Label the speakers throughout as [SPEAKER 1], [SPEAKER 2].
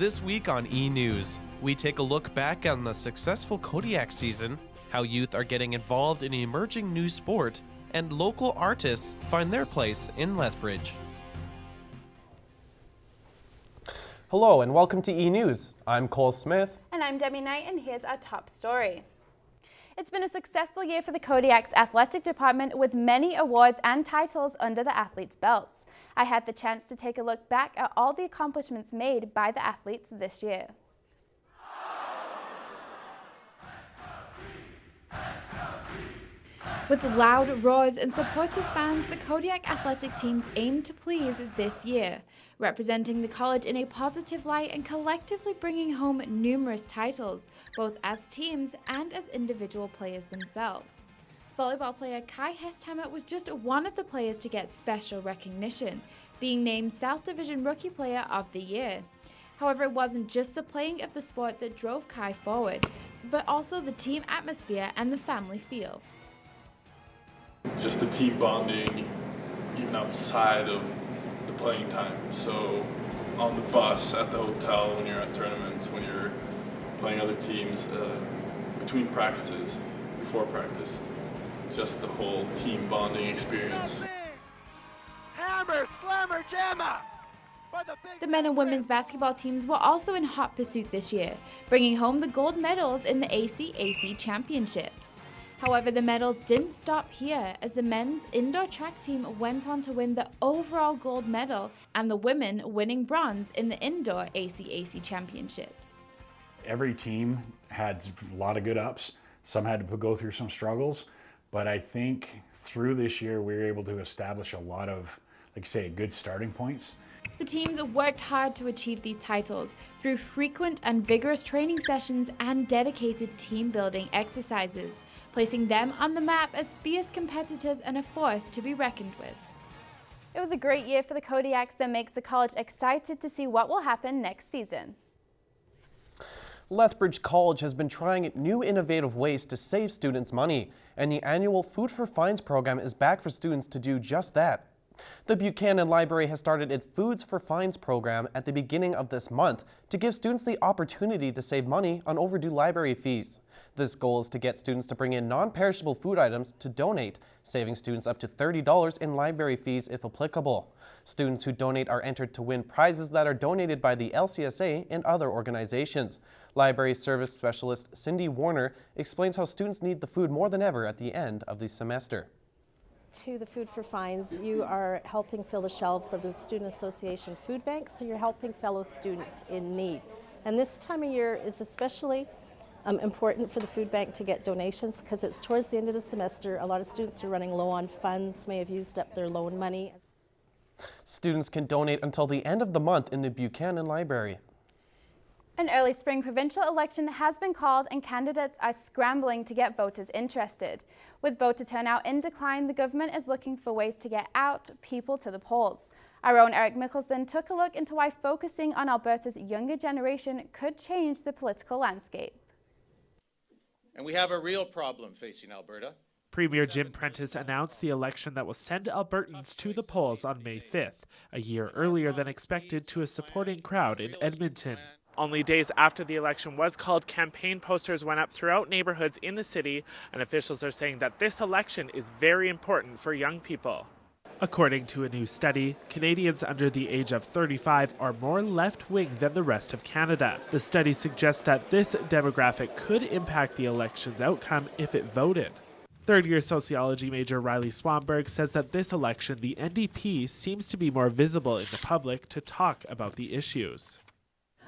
[SPEAKER 1] This week on eNEWS, we take a look back on the successful Kodiak season, how youth are getting involved in an emerging new sport, and local artists find their place in Lethbridge. Hello and welcome to eNEWS. I'm Cole Smith.
[SPEAKER 2] And I'm Debbie Knight, and here's our top story. It's been a successful year for the Kodiak's athletic department with many awards and titles under the athletes' belts. I had the chance to take a look back at all the accomplishments made by the athletes this year. With loud roars and supportive fans, the Kodiak athletic teams aim to please this year, representing the college in a positive light and collectively bringing home numerous titles, both as teams and as individual players themselves. Volleyball player Kai Hesthammer was just one of the players to get special recognition, being named South Division Rookie Player of the Year. However, it wasn't just the playing of the sport that drove Kai forward, but also the team atmosphere and the family feel.
[SPEAKER 3] Just the team bonding, even outside of the playing time. So on the bus, at the hotel, when you're at tournaments, when you're playing other teams, between practices, before practice, just the whole team bonding experience.
[SPEAKER 4] Hammer, slammer, jammer!
[SPEAKER 2] The men and women's basketball teams were also in hot pursuit this year, bringing home the gold medals in the ACAC championships. However, the medals didn't stop here, as the men's indoor track team went on to win the overall gold medal and the women winning bronze in the indoor ACAC championships.
[SPEAKER 5] Every team had a lot of good ups. Some had to go through some struggles, but I think through this year we were able to establish a lot of, like I say, good starting points.
[SPEAKER 2] The teams worked hard to achieve these titles through frequent and vigorous training sessions and dedicated team building exercises, placing them on the map as fierce competitors and a force to be reckoned with. It was a great year for the Kodiaks that makes the college excited to see what will happen next season.
[SPEAKER 1] Lethbridge College has been trying new innovative ways to save students money, and the annual Food for Fines program is back for students to do just that. The Buchanan Library has started its Foods for Fines program at the beginning of this month to give students the opportunity to save money on overdue library fees. This goal is to get students to bring in non-perishable food items to donate, saving students up to $30 in library fees if applicable. Students who donate are entered to win prizes that are donated by the LCSA and other organizations. Library Service Specialist Cindy Warner explains how students need the food more than ever at the end of the semester.
[SPEAKER 6] To the Food for Fines, you are helping fill the shelves of the Student Association food bank, so you're helping fellow students in need. And this time of year is especially important for the food bank to get donations because it's towards the end of the semester. A lot of students are running low on funds, may have used up their loan money.
[SPEAKER 1] Students can donate until the end of the month in the Buchanan Library.
[SPEAKER 2] An early spring provincial election has been called and candidates are scrambling to get voters interested. With voter turnout in decline, the government is looking for ways to get out people to the polls. Our own Eric Mickelson took a look into why focusing on Alberta's younger generation could change the political landscape.
[SPEAKER 7] And we have a real problem facing Alberta.
[SPEAKER 8] Premier Jim Prentice announced the election that will send Albertans to the polls on May 5th, a year earlier than expected to a supporting crowd in Edmonton. Only days after the election was called, campaign posters went up throughout neighborhoods in the city, and officials are saying that this election is very important for young people. According to a new study, Canadians under the age of 35 are more left-wing than the rest of Canada. The study suggests that this demographic could impact the election's outcome if it voted. Third-year sociology major Riley Swanberg says that this election, the NDP seems to be more visible in the public to talk about the issues.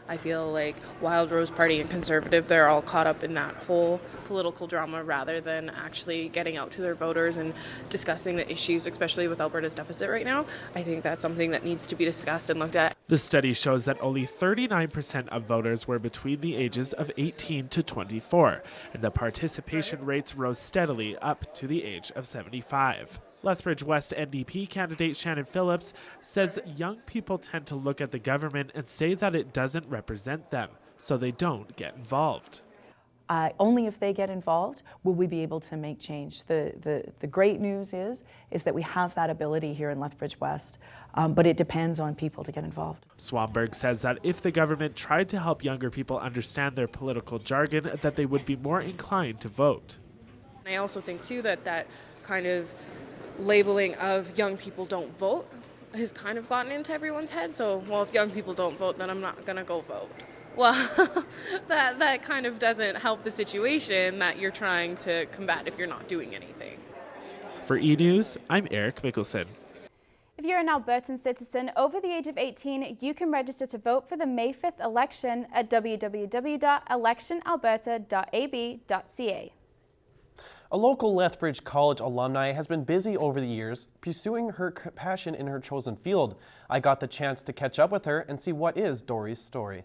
[SPEAKER 9] I feel like Wild Rose Party and Conservative, they're all caught up in that whole political drama rather than actually getting out to their voters and discussing the issues, especially with Alberta's deficit right now. I think that's something that needs to be discussed and looked at.
[SPEAKER 8] The study shows that only 39% of voters were between the ages of 18 to 24, and the participation rates rose steadily up to the age of 75. Lethbridge West NDP candidate Shannon Phillips says young people tend to look at the government and say that it doesn't represent them, so they don't get involved.
[SPEAKER 10] Only if they get involved will we be able to make change. The great news is that we have that ability here in Lethbridge West, but it depends on people to get involved.
[SPEAKER 8] Swanberg says that if the government tried to help younger people understand their political jargon, that they would be more inclined to vote.
[SPEAKER 9] I also think too that kind of labeling of young people don't vote has kind of gotten into everyone's head. So, well, if young people don't vote, then I'm not going to go vote. Well, that kind of doesn't help the situation that you're trying to combat if you're not doing anything.
[SPEAKER 8] For eNEWS, I'm Eric Mickelson.
[SPEAKER 2] If you're an Albertan citizen over the age of 18, you can register to vote for the May 5th election at www.electionalberta.ab.ca.
[SPEAKER 1] A local Lethbridge College alumni has been busy over the years, pursuing her passion in her chosen field. I got the chance to catch up with her and see what is Dory's story.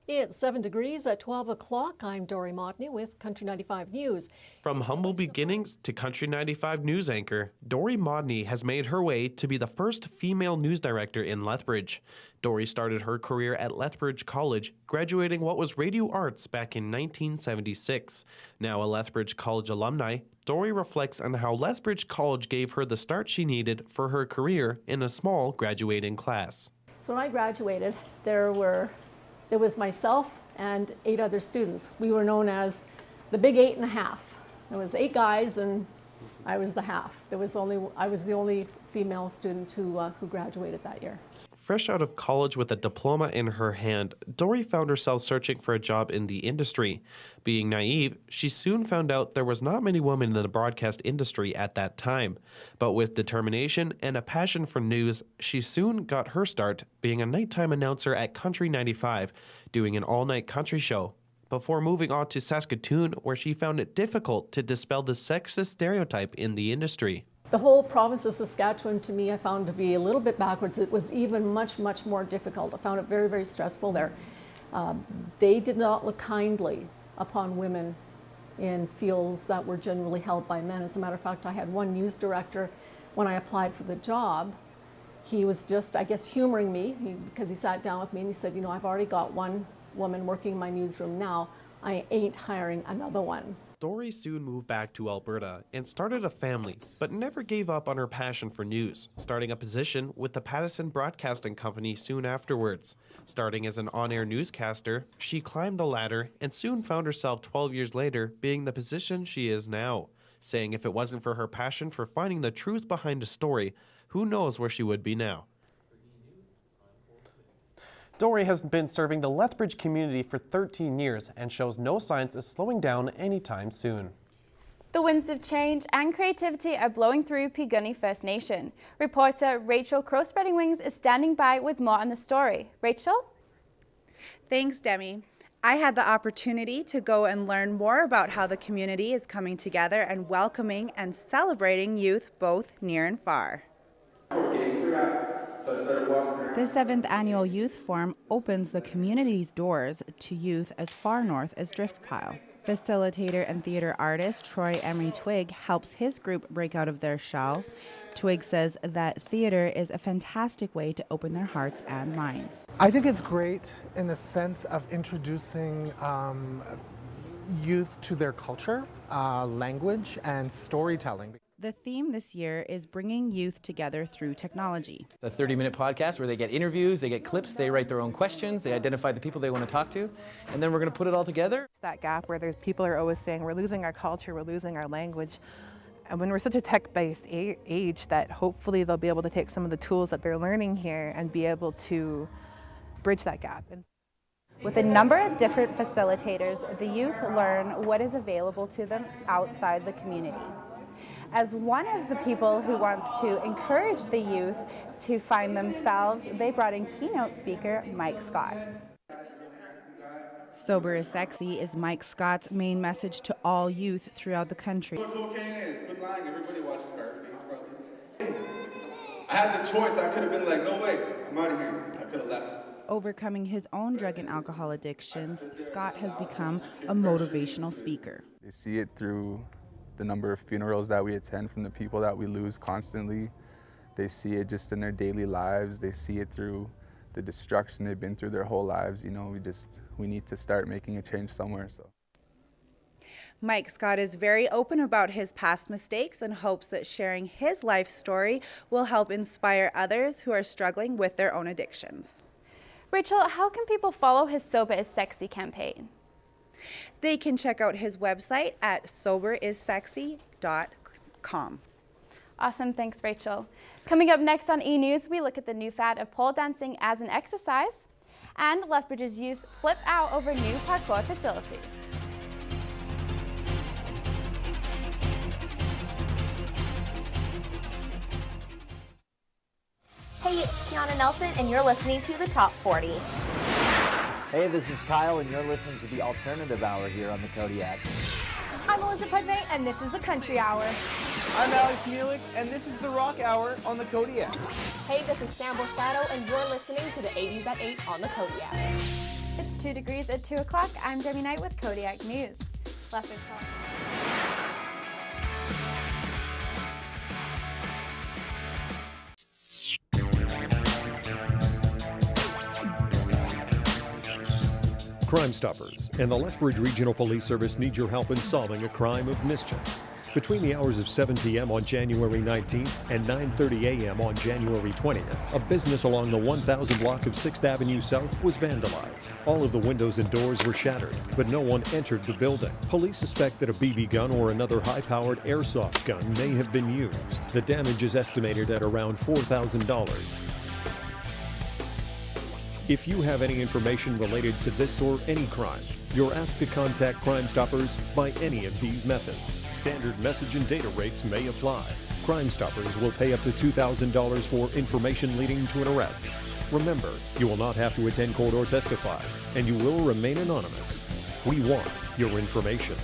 [SPEAKER 11] It's 7 degrees at 12 o'clock. I'm Dory Motney with Country 95 News.
[SPEAKER 1] From humble beginnings to Country 95 news anchor, Dory Motney has made her way to be the first female news director in Lethbridge. Dory started her career at Lethbridge College, graduating what was radio arts back in 1976. Now a Lethbridge College alumni, Dory reflects on how Lethbridge College gave her the start she needed for her career in a small graduating class.
[SPEAKER 11] So when I graduated, there was myself and 8 other students. We were known as the Big 8.5. There was 8 guys and I was the half. I was the only female student who graduated that year.
[SPEAKER 1] Fresh out of college with a diploma in her hand, Dory found herself searching for a job in the industry. Being naive, she soon found out there was not many women in the broadcast industry at that time. But with determination and a passion for news, she soon got her start being a nighttime announcer at Country 95, doing an all-night country show, before moving on to Saskatoon, where she found it difficult to dispel the sexist stereotype in the industry.
[SPEAKER 11] The whole province of Saskatchewan, to me, I found to be a little bit backwards. It was even much, much more difficult. I found it very, very stressful there. They did not look kindly upon women in fields that were generally held by men. As a matter of fact, I had one news director, when I applied for the job, he was just, I guess, humoring me because he sat down with me and he said, you know, I've already got one woman working in my newsroom now. I ain't hiring another one.
[SPEAKER 1] Dory soon moved back to Alberta and started a family, but never gave up on her passion for news, starting a position with the Pattison Broadcasting Company soon afterwards. Starting as an on-air newscaster, she climbed the ladder and soon found herself 12 years later being the position she is now, saying if it wasn't for her passion for finding the truth behind a story, who knows where she would be now. Dory has been serving the Lethbridge community for 13 years and shows no signs of slowing down anytime soon.
[SPEAKER 2] The winds of change and creativity are blowing through Pigunni First Nation. Reporter Rachel Crow-Spreading Wings is standing by with more on the story. Rachel?
[SPEAKER 12] Thanks, Demi. I had the opportunity to go and learn more about how the community is coming together and welcoming and celebrating youth both near and far.
[SPEAKER 13] The 7th Annual Youth Forum opens the community's doors to youth as far north as Driftpile. Facilitator and theater artist Troy Emery Twig helps his group break out of their shell. Twig says that theater is a fantastic way to open their hearts and minds.
[SPEAKER 14] I think it's great in the sense of introducing youth to their culture, language, and storytelling.
[SPEAKER 13] The theme this year is bringing youth together through technology.
[SPEAKER 15] It's a 30-minute podcast where they get interviews, they get clips, they write their own questions, they identify the people they want to talk to, and then we're going to put it all together.
[SPEAKER 16] That gap where people are always saying we're losing our culture, we're losing our language. And when we're such a tech-based age that hopefully they'll be able to take some of the tools that they're learning here and be able to bridge that gap.
[SPEAKER 12] With a number of different facilitators, the youth learn what is available to them outside the community. As one of the people who wants to encourage the youth to find themselves, they brought in keynote speaker Mike Scott.
[SPEAKER 13] Sober is Sexy is Mike Scott's main message to all youth throughout the country.
[SPEAKER 17] What cocaine is? Quit lying. Everybody watches Scarface, probably. I had the choice. I could have been like, no way, I'm out of here. I could have left.
[SPEAKER 13] Overcoming his own drug and alcohol addictions, Scott has become a motivational speaker.
[SPEAKER 18] They see it through the number of funerals that we attend from the people that we lose constantly. They see it just in their daily lives. They see it through the destruction they've been through their whole lives. You know, we need to start making a change somewhere. So
[SPEAKER 12] Mike Scott is very open about his past mistakes and hopes that sharing his life story will help inspire others who are struggling with their own addictions.
[SPEAKER 2] Rachel, how can people follow his Sober is Sexy campaign?
[SPEAKER 12] They can check out his website at soberissexy.com.
[SPEAKER 2] Awesome, thanks Rachel. Coming up next on eNEWS, we look at the new fad of pole dancing as an exercise, and Lethbridge's youth flip out over new parkour facility.
[SPEAKER 19] Hey, it's Kiana Nelson, and you're listening to the Top 40.
[SPEAKER 20] Hey, this is Kyle, and you're listening to the Alternative Hour here on the Kodiak.
[SPEAKER 19] I'm Elizabeth May, and this is the Country Hour.
[SPEAKER 21] I'm Alex Nealick, and this is the Rock Hour on the Kodiak.
[SPEAKER 19] Hey, this is Sam Borsato, and you're listening to the 80s at 8 on the Kodiak.
[SPEAKER 2] It's 2 degrees at 2 o'clock. I'm Demi Knight with Kodiak News. Lethbridge.
[SPEAKER 22] Crime Stoppers and the Lethbridge Regional Police Service need your help in solving a crime of mischief. Between the hours of 7 p.m. on January 19th and 9:30 a.m. on January 20th, a business along the 1000 block of 6th Avenue South was vandalized. All of the windows and doors were shattered, but no one entered the building. Police suspect that a BB gun or another high-powered airsoft gun may have been used. The damage is estimated at around $4,000. If you have any information related to this or any crime, you're asked to contact Crime Stoppers by any of these methods. Standard message and data rates may apply. Crime Stoppers will pay up to $2,000 for information leading to an arrest. Remember, you will not have to attend court or testify, and you will remain anonymous. We want your information,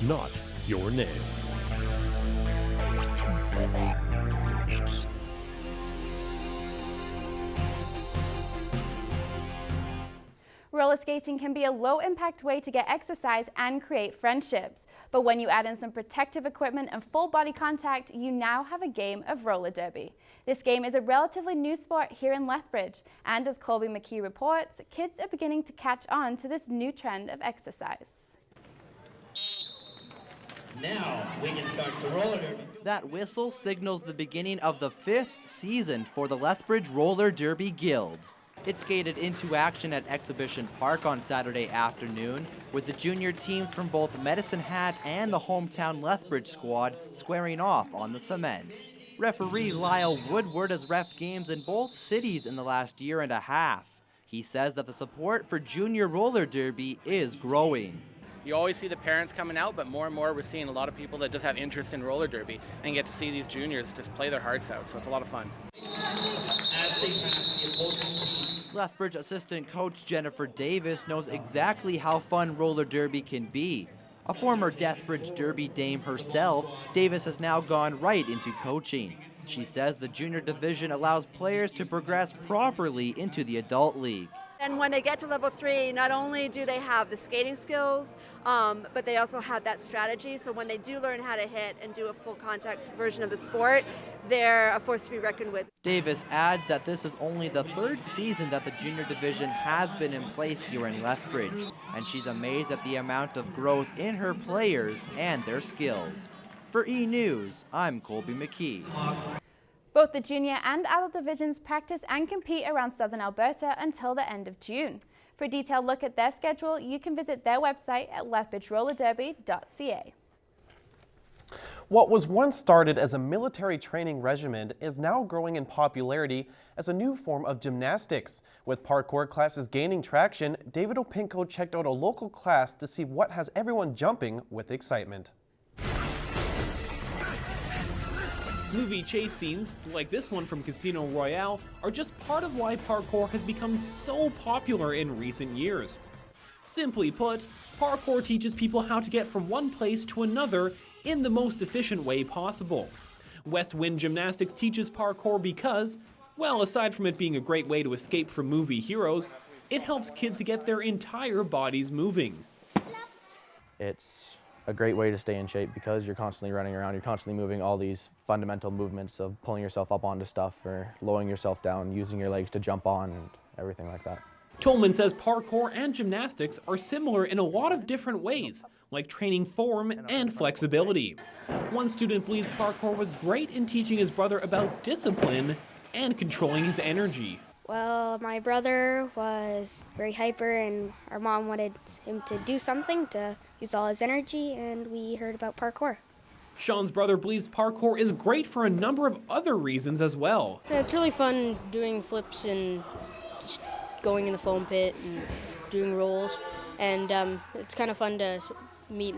[SPEAKER 22] not your name.
[SPEAKER 2] Roller skating can be a low-impact way to get exercise and create friendships. But when you add in some protective equipment and full body contact, you now have a game of roller derby. This game is a relatively new sport here in Lethbridge, and as Colby McKee reports, kids are beginning to catch on to this new trend of exercise.
[SPEAKER 23] Now we can start the roller derby. That whistle signals the beginning of the 5th season for the Lethbridge Roller Derby Guild. It skated into action at Exhibition Park on Saturday afternoon, with the junior teams from both Medicine Hat and the hometown Lethbridge squad squaring off on the cement. Referee Lyle Woodward has reffed games in both cities in the last year and a half. He says that the support for junior roller derby is growing.
[SPEAKER 24] You always see the parents coming out, but more and more we're seeing a lot of people that just have interest in roller derby and get to see these juniors just play their hearts out, so it's a lot of fun.
[SPEAKER 23] Lethbridge assistant coach Jennifer Davis knows exactly how fun roller derby can be. A former Deathbridge Derby dame herself, Davis has now gone right into coaching. She says the junior division allows players to progress properly into the adult league.
[SPEAKER 25] And when they get to level 3, not only do they have the skating skills, but they also have that strategy. So when they do learn how to hit and do a full contact version of the sport, they're a force to be reckoned with.
[SPEAKER 23] Davis adds that this is only the 3rd season that the junior division has been in place here in Lethbridge, and she's amazed at the amount of growth in her players and their skills. For eNEWS, I'm Colby McKee.
[SPEAKER 2] Both the junior and adult divisions practice and compete around southern Alberta until the end of June. For a detailed look at their schedule, you can visit their website at lethbridgerollerderby.ca.
[SPEAKER 1] What was once started as a military training regimen is now growing in popularity as a new form of gymnastics. With parkour classes gaining traction, David Opinko checked out a local class to see what has everyone jumping with excitement.
[SPEAKER 26] Movie chase scenes, like this one from Casino Royale, are just part of why parkour has become so popular in recent years. Simply put, parkour teaches people how to get from one place to another in the most efficient way possible. West Wind Gymnastics teaches parkour because, well, aside from it being a great way to escape from movie heroes, it helps kids to get their entire bodies moving.
[SPEAKER 27] It's a great way to stay in shape because you're constantly running around, you're constantly moving all these fundamental movements of pulling yourself up onto stuff or lowering yourself down, using your legs to jump on and everything like that.
[SPEAKER 26] Tolman says parkour and gymnastics are similar in a lot of different ways, like training form and flexibility. One student believes parkour was great in teaching his brother about discipline and controlling his energy.
[SPEAKER 3] Well, my brother was very hyper and our mom wanted him to do something to use all his energy, and we heard about parkour.
[SPEAKER 26] Sean's brother believes parkour is great for a number of other reasons as well.
[SPEAKER 4] Yeah, it's really fun doing flips and just going in the foam pit and doing rolls, and it's kind of fun to meet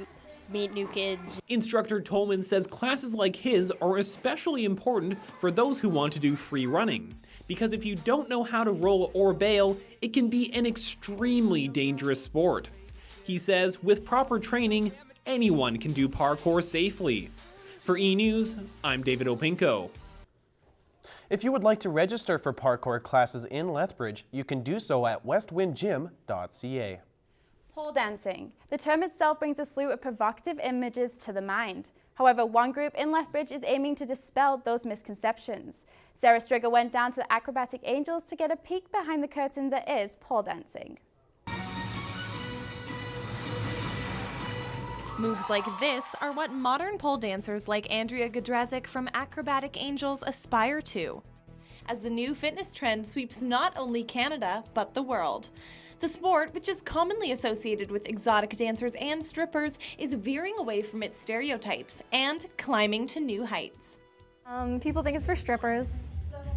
[SPEAKER 4] new kids.
[SPEAKER 26] Instructor Tolman says classes like his are especially important for those who want to do free running, because if you don't know how to roll or bail, it can be an extremely dangerous sport. He says with proper training, anyone can do parkour safely. For eNEWS, I'm David Opinko.
[SPEAKER 1] If you would like to register for parkour classes in Lethbridge, you can do so at westwindgym.ca.
[SPEAKER 2] Pole dancing. The term itself brings a slew of provocative images to the mind. However, one group in Lethbridge is aiming to dispel those misconceptions. Sarah Strigger went down to the Acrobatic Angels to get a peek behind the curtain that is pole dancing.
[SPEAKER 5] Moves like this are what modern pole dancers like Andrea Gadrazic from Acrobatic Angels aspire to, as the new fitness trend sweeps not only Canada, but the world. The sport, which is commonly associated with exotic dancers and strippers, is veering away from its stereotypes and climbing to new heights.
[SPEAKER 6] People think it's for strippers.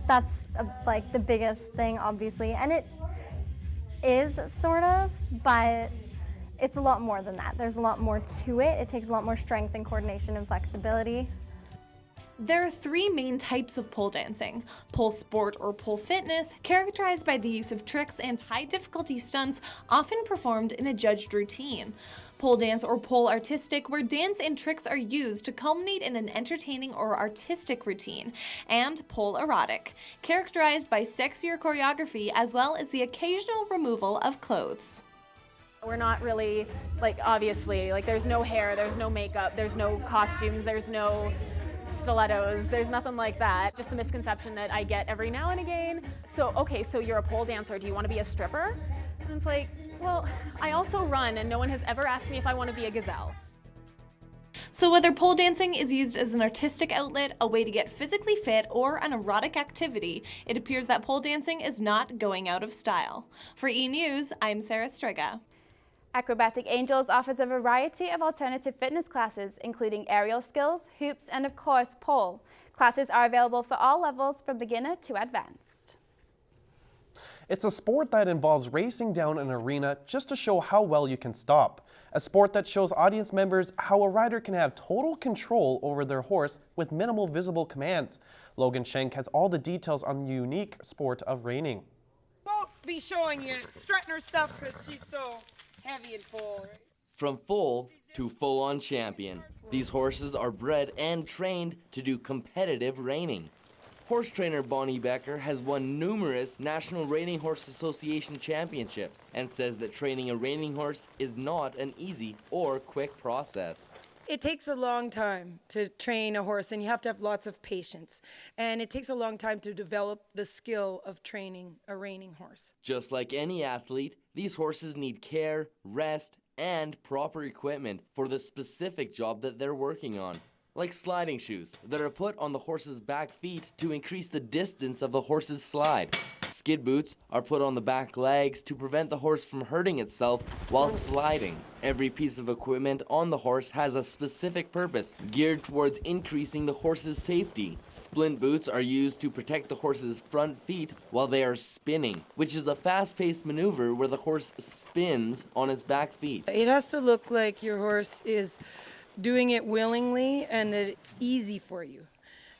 [SPEAKER 6] That's like the biggest thing, obviously, and it is sort of, but it's a lot more than that. There's a lot more to it. It takes a lot more strength and coordination and flexibility.
[SPEAKER 5] There are three main types of pole dancing: pole sport or pole fitness, characterized by the use of tricks and high difficulty stunts often performed in a judged routine; pole dance or pole artistic, where dance and tricks are used to culminate in an entertaining or artistic routine; and pole erotic, characterized by sexier choreography as well as the occasional removal of clothes.
[SPEAKER 7] We're not really, obviously, there's no hair, there's no makeup, there's no costumes, there's no stilettos, there's nothing like that. Just the misconception that I get every now and again. So, okay, so you're a pole dancer, do you want to be a stripper? And it's like, well, I also run and no one has ever asked me if I want to be a gazelle.
[SPEAKER 5] So whether pole dancing is used as an artistic outlet, a way to get physically fit, or an erotic activity, it appears that pole dancing is not going out of style. For eNEWS, I'm Sarah Strigger.
[SPEAKER 2] Acrobatic Angels offers a variety of alternative fitness classes, including aerial skills, hoops, and of course, pole. Classes are available for all levels from beginner to advanced.
[SPEAKER 1] It's a sport that involves racing down an arena just to show how well you can stop. A sport that shows audience members how a rider can have total control over their horse with minimal visible commands. Logan Schenk has all the details on the unique sport of reining.
[SPEAKER 9] Won't be showing you strutting her stuff because she's so heavy and full. Right?
[SPEAKER 10] From foal to full-on champion, these horses are bred and trained to do competitive reining. Horse trainer Bonnie Becker has won numerous National Reining Horse Association championships and says that training a reining horse is not an easy or quick process.
[SPEAKER 9] It takes a long time to train a horse, and you have to have lots of patience. And it takes a long time to develop the skill of training a reining horse.
[SPEAKER 10] Just like any athlete, these horses need care, rest, and proper equipment for the specific job that they're working on. Like sliding shoes that are put on the horse's back feet to increase the distance of the horse's slide. Skid boots are put on the back legs to prevent the horse from hurting itself while sliding. Every piece of equipment on the horse has a specific purpose, geared towards increasing the horse's safety. Splint boots are used to protect the horse's front feet while they are spinning, which is a fast-paced maneuver where the horse spins on its back feet.
[SPEAKER 9] It has to look like your horse is doing it willingly and that it's easy for you.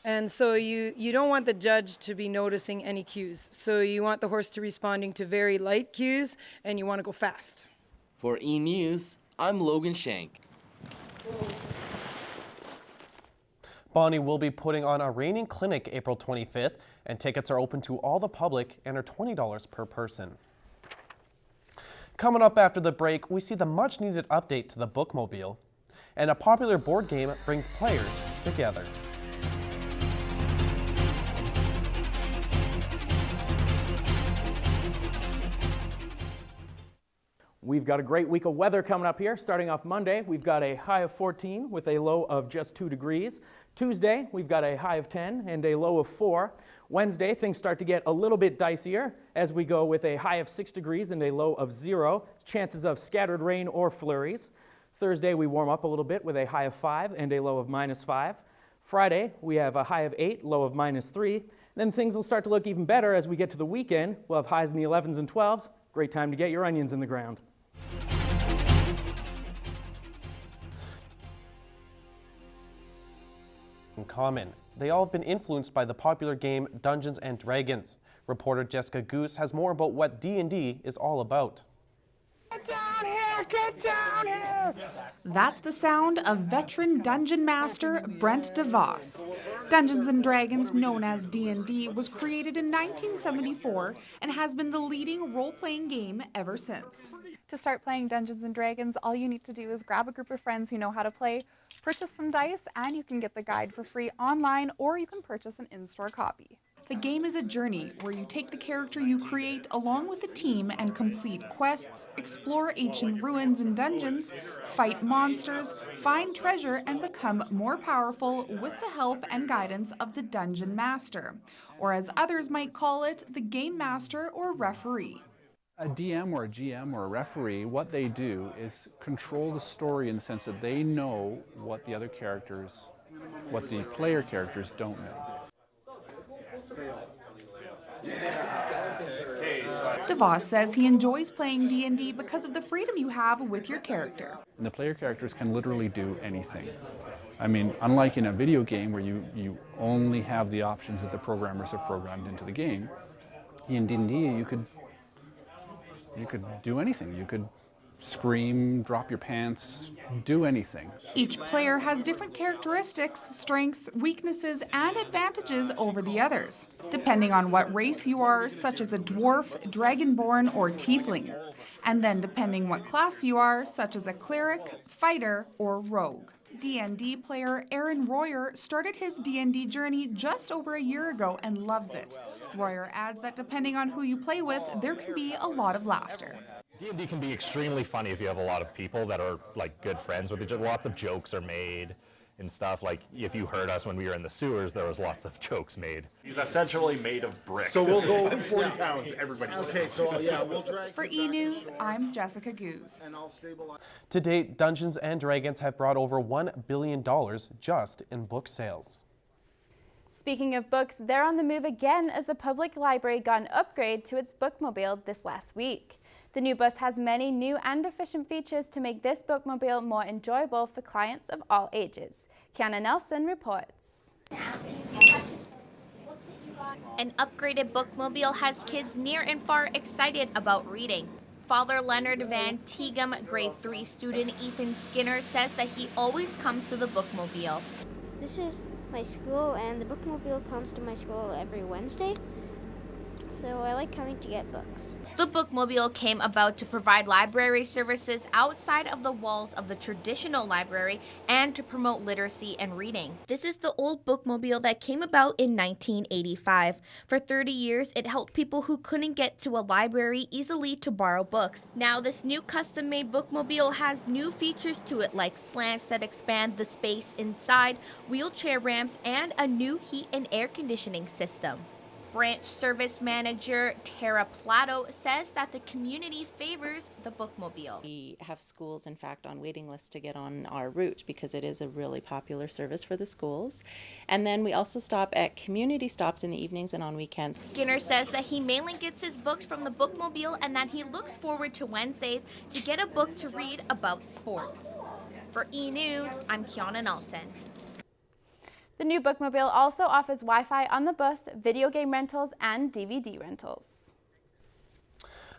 [SPEAKER 9] And so you don't want the judge to be noticing any cues. So you want the horse to be responding to very light cues, and you want to go fast.
[SPEAKER 10] For eNEWS, I'm Logan Schenk.
[SPEAKER 1] Bonnie will be putting on a reining clinic April 25th, and tickets are open to all the public and are $20 per person. Coming up after the break, we see the much-needed update to the Bookmobile. And a popular board game brings players together.
[SPEAKER 8] We've got a great week of weather coming up here. Starting off Monday, we've got a high of 14 with a low of just 2 degrees. Tuesday, we've got a high of 10 and a low of 4. Wednesday, things start to get a little bit dicier as we go with a high of 6 degrees and a low of 0. Chances of scattered rain or flurries. Thursday, we warm up a little bit with a high of 5 and a low of -5. Friday, we have a high of 8, low of -3. Then things will start to look even better as we get to the weekend. We'll have highs in the 11s and 12s. Great time to get your onions in the ground.
[SPEAKER 1] In common. They all have been influenced by the popular game Dungeons & Dragons. Reporter Jessica Goose has more about what D&D is all about.
[SPEAKER 11] Get down here! Get down here!
[SPEAKER 13] That's the sound of veteran dungeon master Brent DeVos. Dungeons & Dragons, known as D&D, was created in 1974 and has been the leading role-playing game ever since.
[SPEAKER 14] To start playing Dungeons & Dragons, all you need to do is grab a group of friends who know how to play, purchase some dice, and you can get the guide for free online, or you can purchase an in-store copy.
[SPEAKER 13] The game is a journey where you take the character you create along with the team and complete quests, explore ancient ruins and dungeons, fight monsters, find treasure, and become more powerful with the help and guidance of the Dungeon Master, or as others might call it, the Game Master or Referee.
[SPEAKER 15] A DM or a GM or a referee, what they do is control the story in the sense that they know what the other characters, what the player characters don't know.
[SPEAKER 13] DeVos says he enjoys playing D&D because of the freedom you have with your character.
[SPEAKER 15] And the player characters can literally do anything. I mean, unlike in a video game where you only have the options that the programmers have programmed into the game, in D&D you could do anything. You could scream, drop your pants, do anything.
[SPEAKER 13] Each player has different characteristics, strengths, weaknesses, and advantages over the others, depending on what race you are, such as a dwarf, dragonborn, or tiefling, and then depending what class you are, such as a cleric, fighter, or rogue. D&D player Aaron Royer started his D&D journey just over a year ago and loves it. Royer adds that depending on who you play with, there can be a lot of laughter.
[SPEAKER 16] D&D can be extremely funny if you have a lot of people that are like good friends with each other. Lots of jokes are made and stuff. Like if you heard us when we were in the sewers, there was lots of jokes made.
[SPEAKER 17] He's essentially made of brick.
[SPEAKER 28] So we'll go 40 pounds, everybody. Okay, so yeah, we'll drag.
[SPEAKER 13] For eNEWS, I'm Jessica Goose.
[SPEAKER 1] To date, Dungeons & Dragons have brought over $1 billion just in book sales.
[SPEAKER 2] Speaking of books, they're on the move again as the public library got an upgrade to its bookmobile this last week. The new bus has many new and efficient features to make this bookmobile more enjoyable for clients of all ages. Kiana Nelson reports.
[SPEAKER 29] An upgraded bookmobile has kids near and far excited about reading. Father Leonard Van Tegum, grade 3 student Ethan Skinner, says that he always comes to the bookmobile.
[SPEAKER 3] This is my school, and the bookmobile comes to my school every Wednesday, so I like coming to get books.
[SPEAKER 29] The bookmobile came about to provide library services outside of the walls of the traditional library and to promote literacy and reading. This is the old bookmobile that came about in 1985. For 30 years, it helped people who couldn't get to a library easily to borrow books. Now, this new custom-made bookmobile has new features to it, like slants that expand the space inside, wheelchair ramps, and a new heat and air conditioning system. Branch Service Manager Tara Plato says that the community favors the bookmobile.
[SPEAKER 30] We have schools, in fact, on waiting lists to get on our route because it is a really popular service for the schools. And then we also stop at community stops in the evenings and on weekends.
[SPEAKER 29] Skinner says that he mainly gets his books from the bookmobile and that he looks forward to Wednesdays to get a book to read about sports. For eNEWS, I'm Kiana Nelson.
[SPEAKER 2] The new bookmobile also offers Wi-Fi on the bus, video game rentals, and DVD rentals.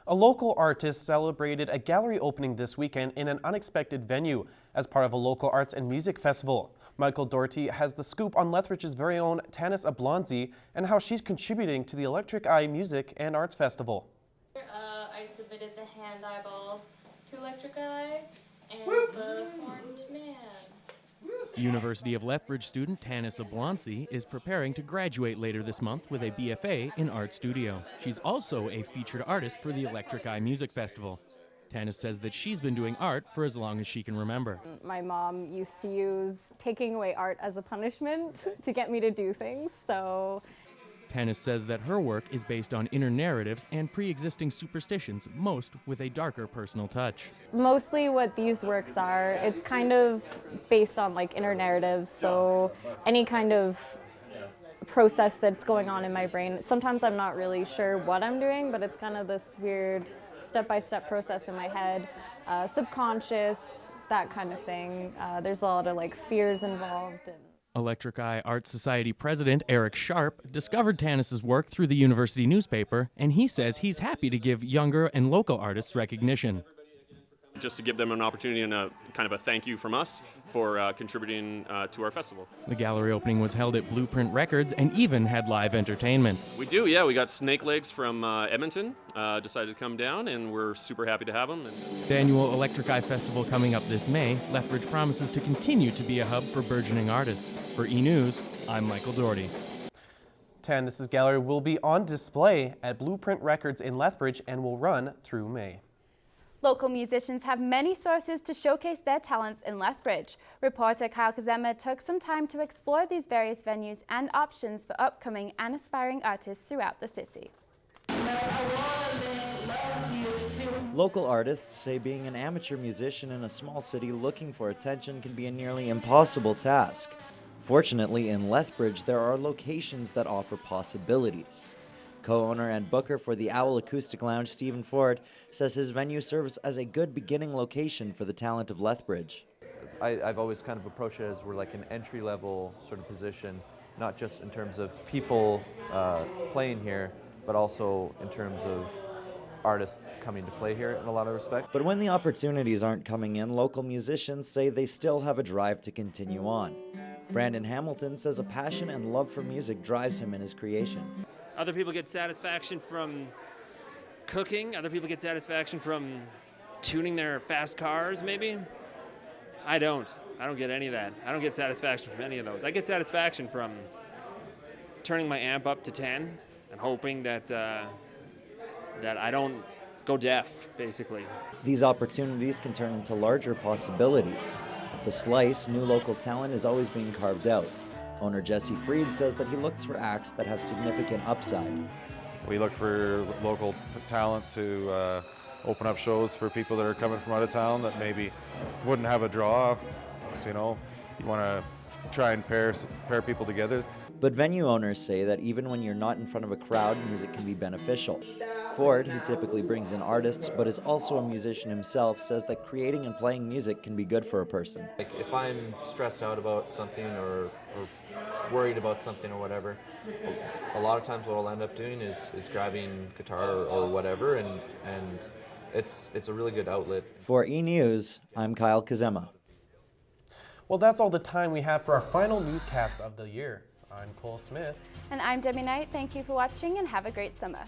[SPEAKER 1] A local artist celebrated a gallery opening this weekend in an unexpected venue as part of a local arts and music festival. Michael Doherty has the scoop on Lethbridge's very own Tanis Ablonzi and how she's contributing to the Electric Eye Music and Arts Festival.
[SPEAKER 31] I submitted the hand eyeball to Electric Eye and the horned man.
[SPEAKER 32] University of Lethbridge student Tanis Ablonzi is preparing to graduate later this month with a BFA in Art Studio. She's also a featured artist for the Electric Eye Music Festival. Tanis says that she's been doing art for as long as she can remember.
[SPEAKER 6] My mom used to use taking away art as a punishment to get me to do things, so
[SPEAKER 32] Tanis says that her work is based on inner narratives and pre-existing superstitions, most with a darker personal touch.
[SPEAKER 6] mostly what these works are, it's kind of based on like inner narratives, so any kind of process that's going on in my brain. Sometimes I'm not really sure what I'm doing, but it's kind of this weird step-by-step process in my head, subconscious, that kind of thing. There's a lot of like fears involved.
[SPEAKER 32] Electric Eye Art Society president Eric Sharp discovered Tanis's work through the university newspaper, and he says he's happy to give younger and local artists recognition.
[SPEAKER 4] Just to give them an opportunity and a kind of a thank you from us for contributing to our festival.
[SPEAKER 32] The gallery opening was held at Blueprint Records and even had live entertainment.
[SPEAKER 4] We do, yeah. We got Snake Legs from Edmonton, decided to come down, and we're super happy to have them.
[SPEAKER 32] The annual Electric Eye Festival coming up this May, Lethbridge promises to continue to be a hub for burgeoning artists. For eNEWS, I'm Michael Doherty.
[SPEAKER 1] Tanis's gallery will be on display at Blueprint Records in Lethbridge and will run through May.
[SPEAKER 2] Local musicians have many sources to showcase their talents in Lethbridge. Reporter Kyle Kazema took some time to explore these various venues and options for upcoming and aspiring artists throughout the city.
[SPEAKER 12] Local artists say being an amateur musician in a small city looking for attention can be a nearly impossible task. Fortunately, in Lethbridge, there are locations that offer possibilities. Co-owner and booker for the Owl Acoustic Lounge, Stephen Ford, says his venue serves as a good beginning location for the talent of Lethbridge.
[SPEAKER 18] I've always kind of approached it as we're like an entry-level sort of position, not just in terms of people playing here, but also in terms of artists coming to play here in a lot of respects.
[SPEAKER 12] But when the opportunities aren't coming in, local musicians say they still have a drive to continue on. Brandon Hamilton says a passion and love for music drives him in his creation.
[SPEAKER 19] Other people get satisfaction from cooking. Other people get satisfaction from tuning their fast cars, maybe. I don't get any of that. I don't get satisfaction from any of those. I get satisfaction from turning my amp up to 10 and hoping that that I don't go deaf, basically.
[SPEAKER 12] These opportunities can turn into larger possibilities. At the Slice, new local talent is always being carved out. Owner Jesse Freed says that he looks for acts that have significant upside.
[SPEAKER 20] We look for local talent to open up shows for people that are coming from out of town that maybe wouldn't have a draw. So, you want to try and pair people together.
[SPEAKER 12] But venue owners say that even when you're not in front of a crowd, music can be beneficial. Ford, who typically brings in artists but is also a musician himself, says that creating and playing music can be good for a person.
[SPEAKER 18] Like if I'm stressed out about something or worried about something or whatever, a lot of times what I'll end up doing is grabbing guitar or whatever, and it's a really good outlet.
[SPEAKER 12] For eNEWS, I'm Kyle Kazema.
[SPEAKER 1] Well, that's all the time we have for our final newscast of the year. I'm Cole Smith.
[SPEAKER 2] And I'm Debbie Knight. Thank you for watching and have a great summer.